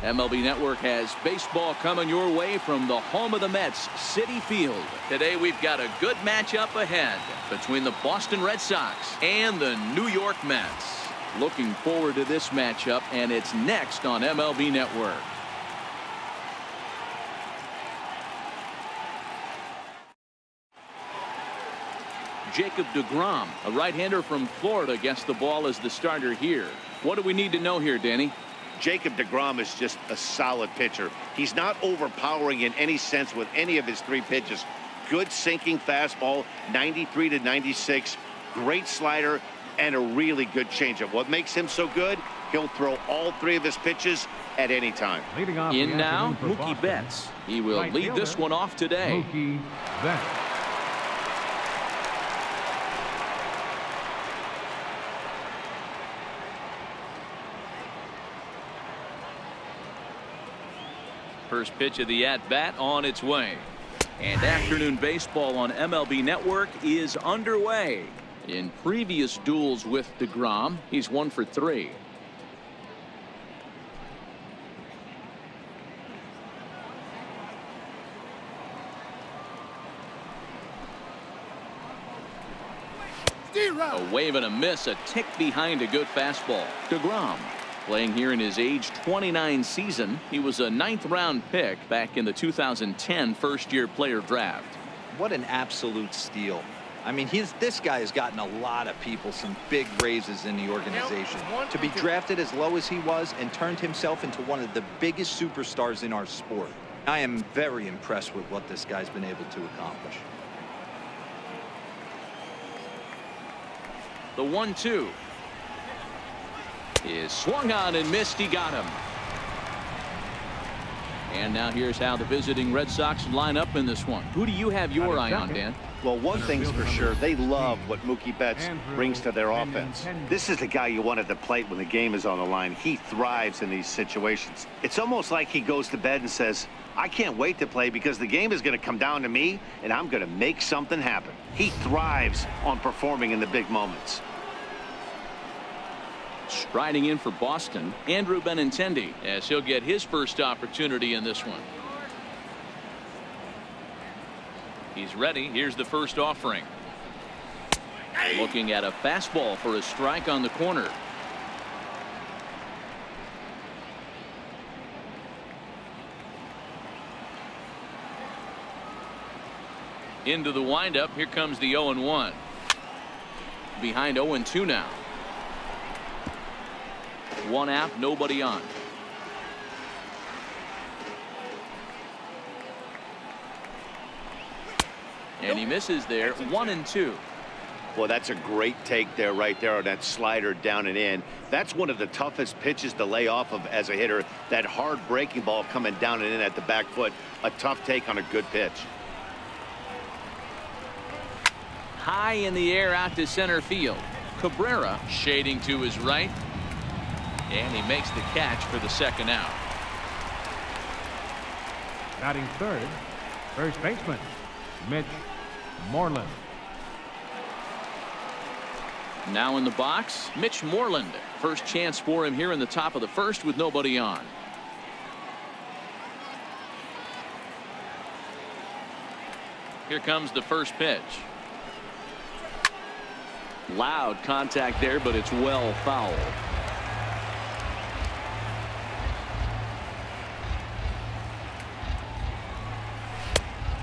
MLB Network has baseball coming your way from the home of the Mets, Citi Field. Today we've got a good matchup ahead between the Boston Red Sox and the New York Mets. Looking forward to this matchup, and it's next on MLB Network. Jacob Degrom, a right-hander from Florida, gets the ball as the starter here. What do we need to know here, Danny? Jacob Degrom is just a solid pitcher. He's not overpowering in any sense with any of his three pitches. Good sinking fastball, 93 to 96, great slider, and a really good changeup. What makes him so good? He'll throw all three of his pitches at any time. In now, Mookie Betts. He will lead this one off today. Mookie Betts. First pitch of the at-bat on its way. And afternoon baseball on MLB Network is underway. In previous duels with Degrom, he's 1 for 3. A wave and a miss, a tick behind a good fastball. Degrom, playing here in his age 29 season. He was a 9th-round pick back in the 2010 first-year player draft. What an absolute steal. I mean, this guy has gotten a lot of people some big raises in the organization. To be drafted as low as he was and turned himself into one of the biggest superstars in our sport. I am very impressed with what this guy's been able to accomplish. The 1-2 is swung on and missed. He got him. And now here's how the visiting Red Sox line up in this one. Who do you have your eye on, Dan? Well, one thing's for sure, they love what Mookie Betts brings to their offense. This is the guy you want at the plate when the game is on the line. He thrives in these situations. It's almost like he goes to bed and says, I can't wait to play because the game is going to come down to me and I'm going to make something happen. He thrives on performing in the big moments. Striding in for Boston, Andrew Benintendi, as he'll get his first opportunity in this one. He's ready. Here's the first offering. Looking at a fastball for a strike on the corner. Into the windup. Here comes the 0-1. Behind 0-2 now. One out, nobody on. And he misses there. 1-2. Well, that's a great take there, right there on that slider down and in. That's one of the toughest pitches to lay off of as a hitter. That hard breaking ball coming down and in at the back foot. A tough take on a good pitch. High in the air out to center field. Cabrera shading to his right. And he makes the catch for the second out. Batting third, first baseman, Mitch Moreland. Now in the box, Mitch Moreland. First chance for him here in the top of the first with nobody on. Here comes the first pitch. Loud contact there, but it's well fouled.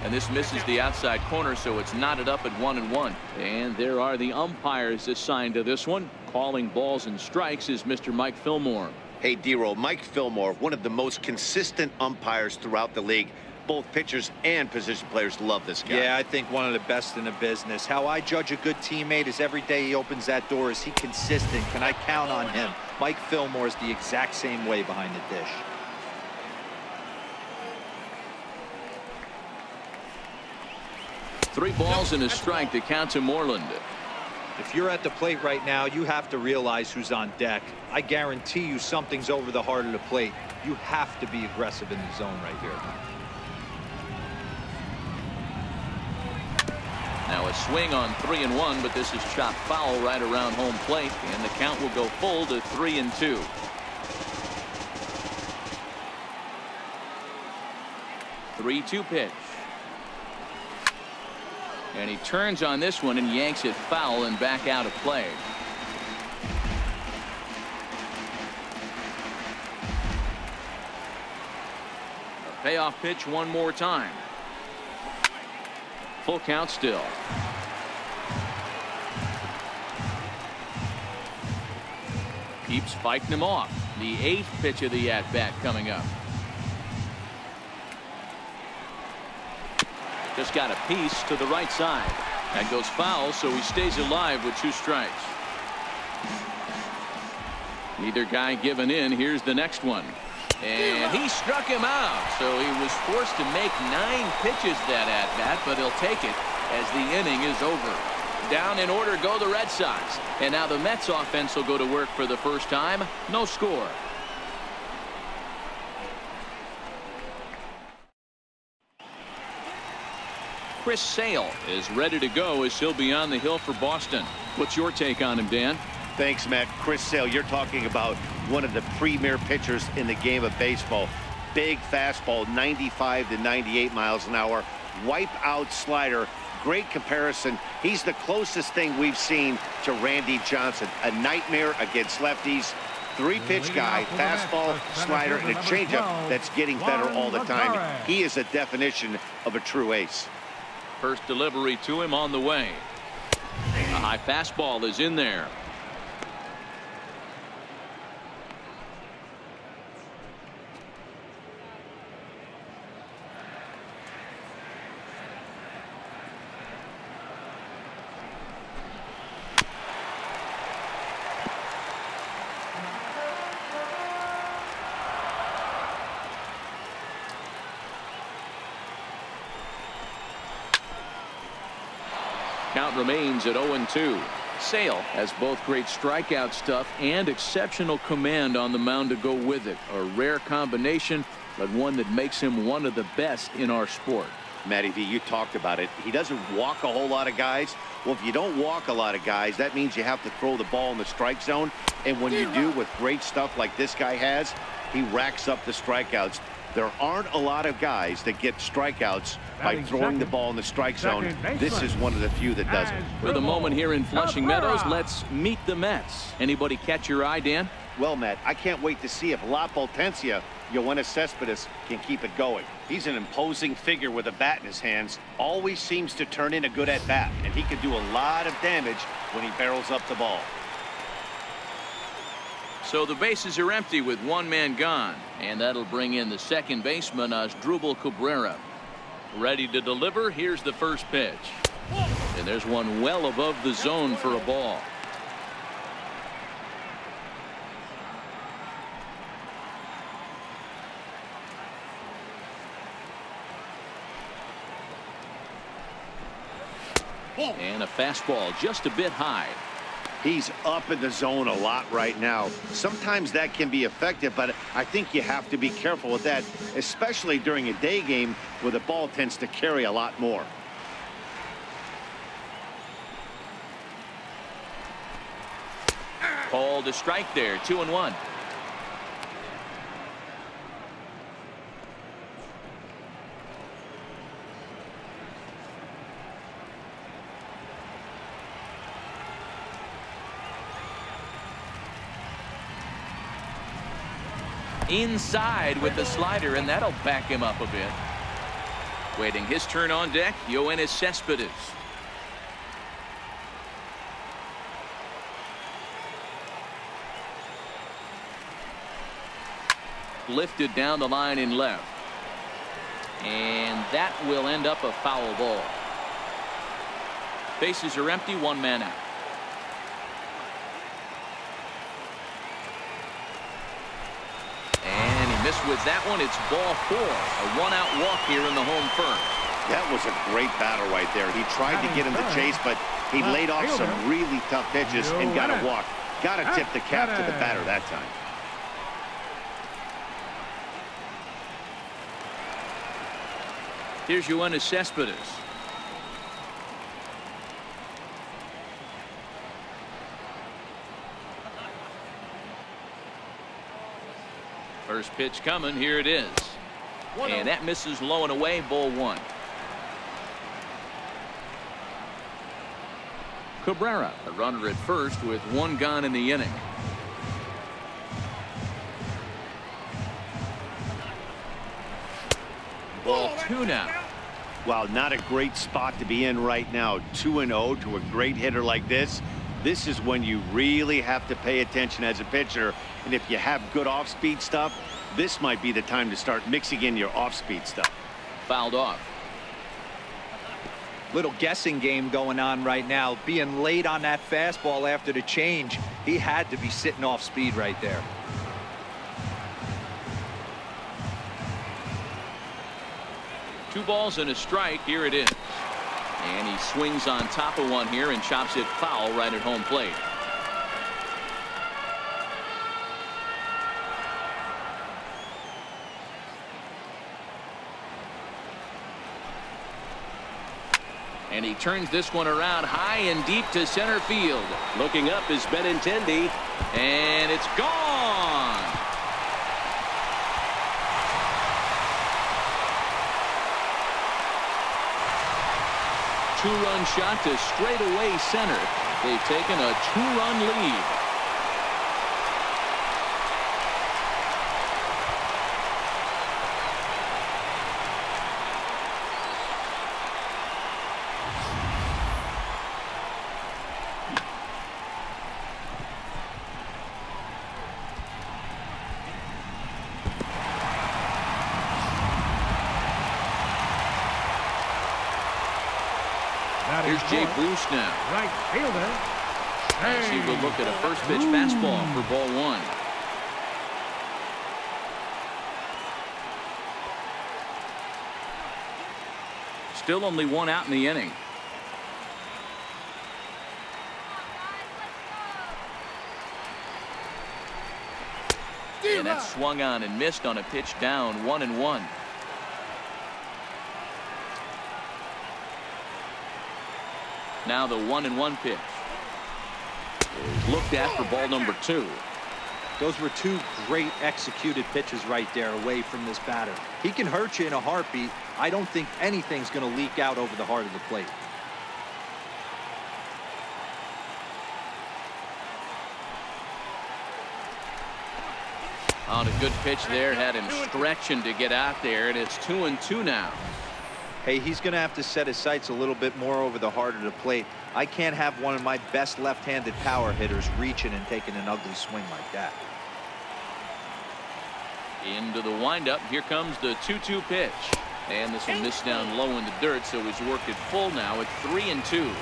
And this misses the outside corner, so it's knotted up at 1-1. And there are the umpires assigned to this one. Calling balls and strikes is Mr. Mike Fillmore. Hey, D-Roll, Mike Fillmore, one of the most consistent umpires throughout the league. Both pitchers and position players love this guy. Yeah, I think one of the best in the business. How I judge a good teammate is every day he opens that door. Is he consistent? Can I count on him? Mike Fillmore is the exact same way behind the dish. Three balls and a strike to count to Moreland. If you're at the plate right now, you have to realize who's on deck. I guarantee you something's over the heart of the plate. You have to be aggressive in the zone right here. Now a swing on 3-1, but this is chopped foul right around home plate, and the count will go full to 3-2. 3-2 pitch. And he turns on this one and yanks it foul and back out of play. A payoff pitch one more time. Full count still. Keeps fighting him off. The 8th pitch of the at-bat coming up. Just got a piece to the right side. That goes foul, so he stays alive with 2 strikes. Neither guy giving in. Here's the next one. And he struck him out, so he was forced to make 9 pitches that at-bat, but he'll take it as the inning is over. Down in order go the Red Sox. And now the Mets offense will go to work for the first time. No score. Chris Sale is ready to go as he'll be on the hill for Boston. What's your take on him, Dan? Thanks, Matt. Chris Sale, you're talking about one of the premier pitchers in the game of baseball. Big fastball, 95 to 98 miles an hour. Wipe out slider. Great comparison. He's the closest thing we've seen to Randy Johnson. A nightmare against lefties. 3-pitch guy, fastball, slider, and a changeup that's getting better all the time. He is a definition of a true ace. First delivery to him on the way. A high fastball is in there. Count remains at 0-2. Sale has both great strikeout stuff and exceptional command on the mound to go with it. A rare combination, but one that makes him one of the best in our sport. Matty V, you talked about it. He doesn't walk a whole lot of guys. Well, if you don't walk a lot of guys, that means you have to throw the ball in the strike zone. And when you do with great stuff like this guy has, he racks up the strikeouts. There aren't a lot of guys that get strikeouts by throwing the ball in the strike zone. This is one of the few that does it. For the moment here in Flushing Meadows, let's meet the Mets. Anybody catch your eye, Dan? Well, Matt, I can't wait to see if La Potencia, Yoenis Cespedes, can keep it going. He's an imposing figure with a bat in his hands. Always seems to turn in a good at-bat, and he can do a lot of damage when he barrels up the ball. So the bases are empty with 1 man gone, and that'll bring in the second baseman, Asdrubal Cabrera. Ready to deliver. Here's the first pitch. And there's one well above the zone for a ball. And a fastball just a bit high. He's up in the zone a lot right now. Sometimes that can be effective, but I think you have to be careful with that, especially during a day game where the ball tends to carry a lot more. Called a strike there, 2-1. Inside with the slider, and that'll back him up a bit. Waiting his turn on deck, Yoenis Cespedes. Lifted down the line in left. And that will end up a foul ball. Bases are empty, 1 man out. Missed with that one. It's ball 4. A 1-out walk here in the home first. That was a great battle right there. He tried to get him to chase, but he laid off some really tough pitches and got a walk. Got to tip the cap to the batter that time. Here's Yoenis Cespedes. First pitch coming. Here it is. And that misses low and away, ball one. Cabrera, a runner at first with one gone in the inning. Ball two now. Well, not a great spot to be in right now. 2-0 to a great hitter like this. This is when you really have to pay attention as a pitcher. And if you have good off-speed stuff, this might be the time to start mixing in your off-speed stuff. Fouled off. Little guessing game going on right now. Being late on that fastball after the change. He had to be sitting off speed right there. Two balls and a strike. Here it is. And he swings on top of one here and chops it foul right at home plate. And he turns this one around high and deep to center field. Looking up is Benintendi, and it's gone. Two-run shot to straightaway center. They've taken a two-run lead. Here's Jay Bruce now. Right fielder. As he will look at a first pitch fastball for ball one. Still only one out in the inning. And that swung on and missed on a pitch down 1-1. Now the 1-1 pitch is looked at for ball number two. Those were two great executed pitches right there away from this batter. He can hurt you in a heartbeat. I don't think anything's going to leak out over the heart of the plate. On a good pitch there, had him stretching to get out there, and it's 2-2 now. Hey, he's going to have to set his sights a little bit more over the heart of the plate. I can't have one of my best left-handed power hitters reaching and taking an ugly swing like that. Into the windup. Here comes the 2-2 pitch. And this will miss down low in the dirt, so he's worked it full now at 3-2.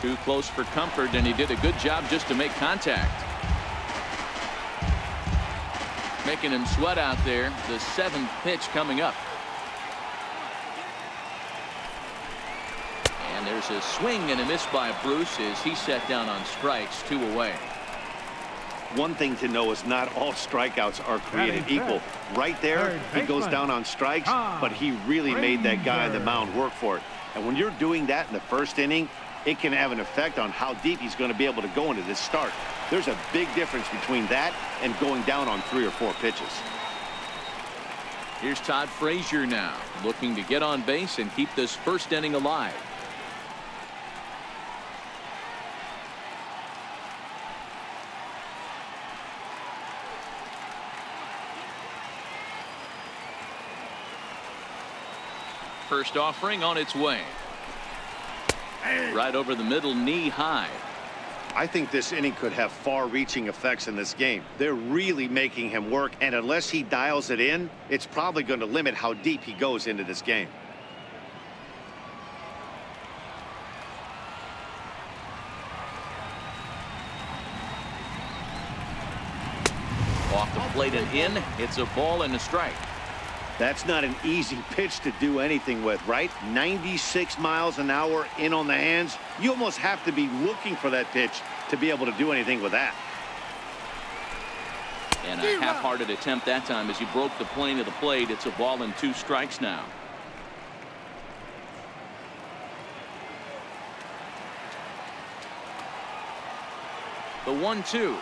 Too close for comfort, and he did a good job just to make contact. Making him sweat out there. The seventh pitch coming up. And there's a swing and a miss by Bruce as he set down on strikes, 2 away. One thing to know is not all strikeouts are created equal. Right there, he goes down on strikes, but he really made that guy on the mound work for it. And when you're doing that in the first inning, it can have an effect on how deep he's going to be able to go into this start. There's a big difference between that and going down on 3 or 4 pitches. Here's Todd Frazier now, looking to get on base and keep this first inning alive. First offering on its way. Right over the middle, knee high. I think this inning could have far-reaching effects in this game. They're really making him work, and unless he dials it in, it's probably going to limit how deep he goes into this game. Off the plate and in. It's a ball and a strike. That's not an easy pitch to do anything with, right? 96 miles an hour in on the hands. You almost have to be looking for that pitch to be able to do anything with that. And a half-hearted attempt that time as he broke the plane of the plate. It's a ball and 2 strikes now. The 1-2.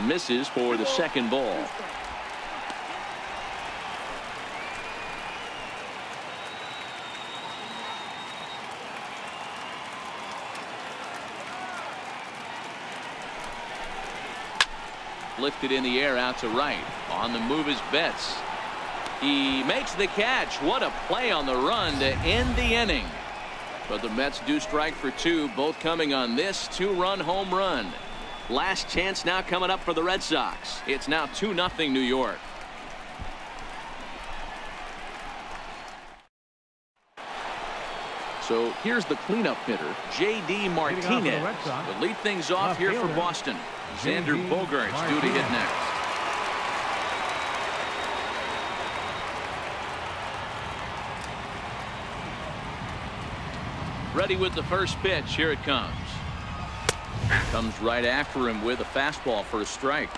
Misses for the second ball. Lifted in the air out to right. On the move is Betts. He makes the catch. What a play on the run to end the inning. But the Mets do strike for two, both coming on this two-run home run. Last chance now coming up for the Red Sox. It's now 2-0 New York. So here's the cleanup hitter, J.D. Martinez. To lead things off here for Boston. Xander Bogaerts due to hit next. Ready with the first pitch. Here it comes. Comes right after him with a fastball for a strike.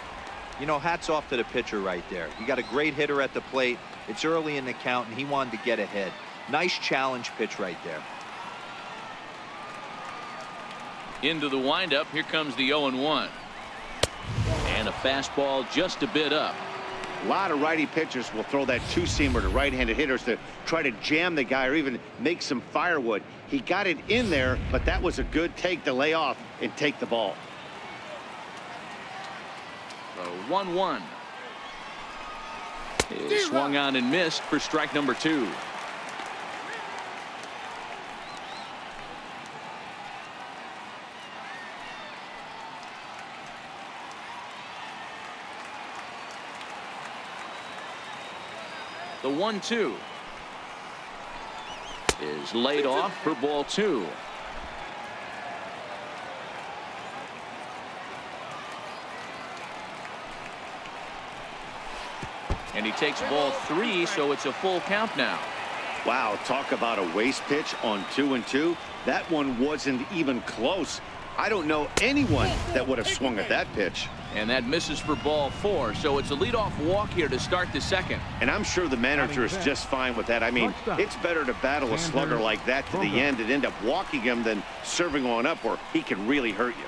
You know, hats off to the pitcher right there. You got a great hitter at the plate. It's early in the count, and he wanted to get ahead. Nice challenge pitch right there. Into the windup. Here comes the 0-1. And a fastball just a bit up. A lot of righty pitchers will throw that two-seamer to right-handed hitters to try to jam the guy or even make some firewood. He got it in there, but that was a good take to lay off and take the ball. The 1-1 is swung on and missed for strike number 2. The 1-2 is laid off for ball 2. And he takes ball 3, so it's a full count now. Wow, talk about a waste pitch on 2-2. That one wasn't even close. I don't know anyone that would have swung at that pitch. And that misses for ball 4, so it's a leadoff walk here to start the second. And I'm sure the manager is just fine with that. I mean, it's better to battle a slugger like that to the end and end up walking him than serving one up where he can really hurt you.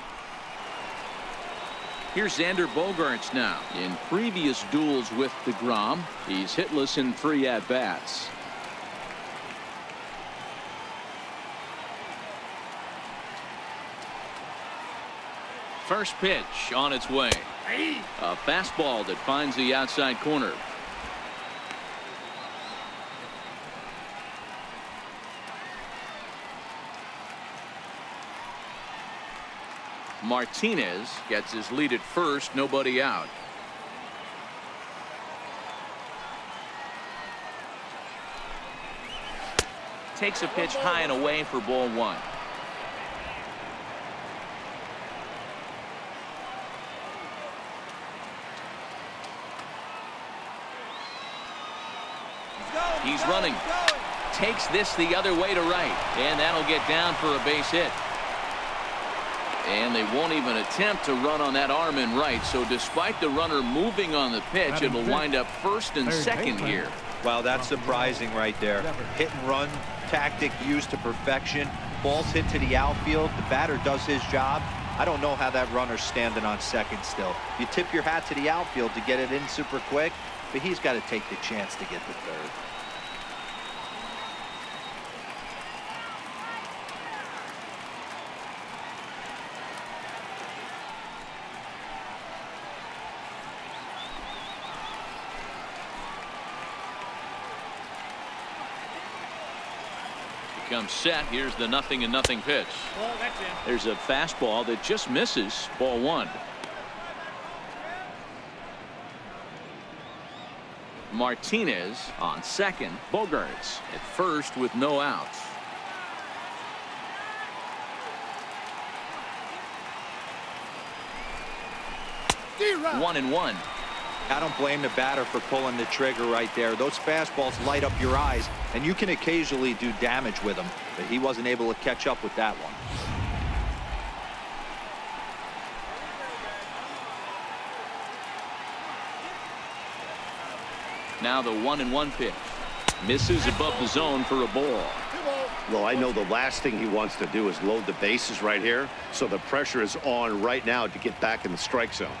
Here's Xander Bogaerts now. In previous duels with Degrom, he's hitless in 3 at-bats. First pitch on its way. A fastball that finds the outside corner. Martinez gets his lead at first, nobody out. Takes a pitch high and away for ball 1. He's running. Takes this the other way to right. And that'll get down for a base hit. And they won't even attempt to run on that arm in right. So despite the runner moving on the pitch, it'll wind up first and second here. Wow, that's surprising right there. Hit and run tactic used to perfection. Ball's hit to the outfield. The batter does his job. I don't know how that runner's standing on second still. You tip your hat to the outfield to get it in super quick, but he's got to take the chance to get to third. Comes set. Here's the 0-0 pitch. There's a fastball that just misses. Ball 1. Martinez on second. Bogaerts at first with no outs. One and one. I don't blame the batter for pulling the trigger right there. Those fastballs light up your eyes, and you can occasionally do damage with them, but he wasn't able to catch up with that one. Now the 1-1 pitch. Misses above the zone for a ball. Well, I know the last thing he wants to do is load the bases right here, so the pressure is on right now to get back in the strike zone.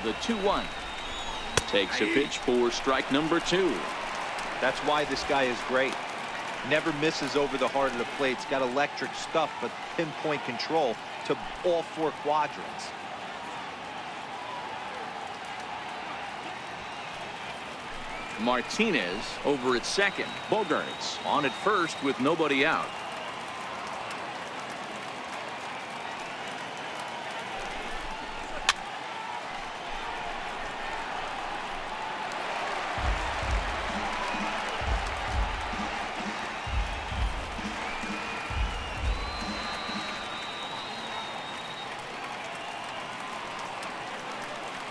the 2-1. Takes a pitch for strike number 2. That's why this guy is great. Never misses over the heart of the plate. He's got electric stuff, but pinpoint control to all 4 quadrants. Martinez over at second. Bogarts on at first with nobody out.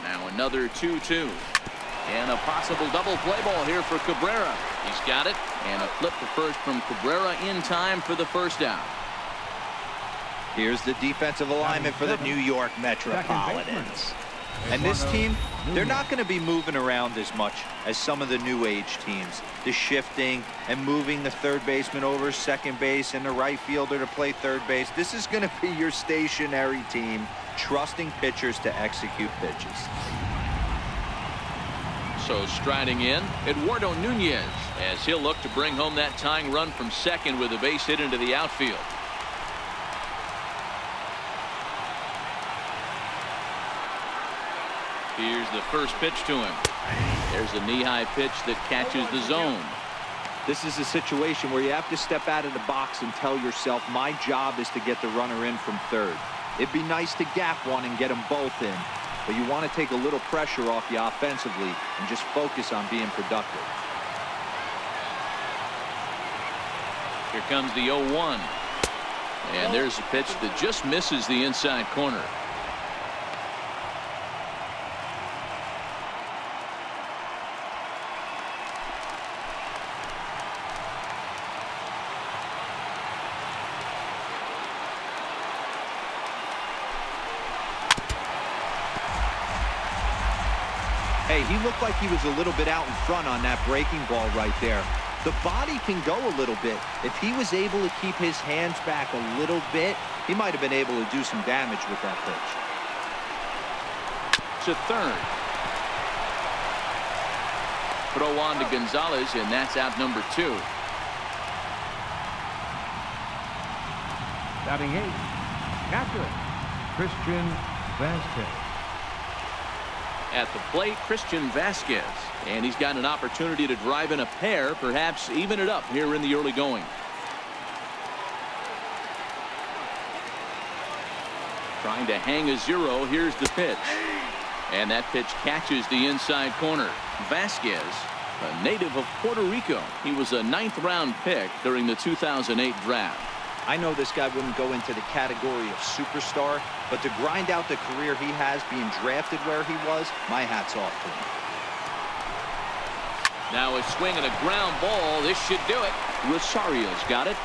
Now another 2-2. And a possible double play ball here for Cabrera. He's got it. And a flip to first from Cabrera in time for the first out. Here's the defensive alignment for the New York Metropolitans. And this team, they're not going to be moving around as much as some of the new age teams. The shifting and moving the third baseman over second base and the right fielder to play third base. This is going to be your stationary team, trusting pitchers to execute pitches. So striding in, Eduardo Nunez, as he'll look to bring home that tying run from second with a base hit into the outfield. Here's the first pitch to him. There's a knee-high pitch that catches the zone. This is a situation where you have to step out of the box and tell yourself, my job is to get the runner in from third. It'd be nice to gap one and get them both in, but you want to take a little pressure off you offensively and just focus on being productive. Here comes the 0-1. And there's a pitch that just misses the inside corner. Hey, he looked like he was a little bit out in front on that breaking ball right there. The body can go a little bit. If he was able to keep his hands back a little bit, he might have been able to do some damage with that pitch. To third. Throw on to Gonzalez, and that's out number 2. Batting 8, catcher, Christian Vasquez. At the plate, Christian Vasquez. And he's got an opportunity to drive in a pair, perhaps even it up here in the early going. Trying to hang a 0. Here's the pitch. And that pitch catches the inside corner. Vasquez, a native of Puerto Rico. He was a 9th-round pick during the 2008 draft. I know this guy wouldn't go into the category of superstar, but to grind out the career he has being drafted where he was, my hat's off to him. Now a swing and a ground ball. This should do it. Rosario's got it.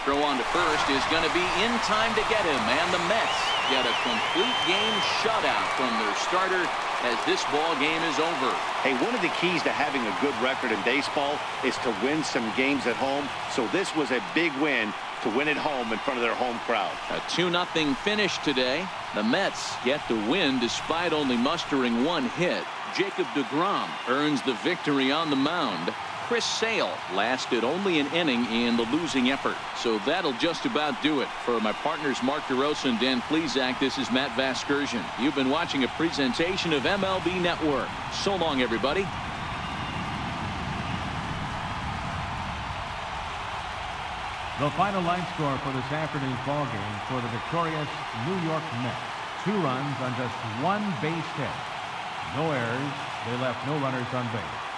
Throw on to first is going to be in time to get him, and the Mets get a complete game shutout from their starter as this ball game is over. Hey, one of the keys to having a good record in baseball is to win some games at home. So this was a big win to win at home in front of their home crowd. A 2-0 finish today. The Mets get the win despite only mustering 1 hit. Jacob Degrom earns the victory on the mound. Chris Sale lasted only an inning in the losing effort. So that'll just about do it. For my partners Mark DeRosa and Dan Plesac, this is Matt Vasgersian. You've been watching a presentation of MLB Network. So long, everybody. The final line score for this afternoon's ball game for the victorious New York Mets. 2 runs on just 1 base hit. No errors. They left no runners on base.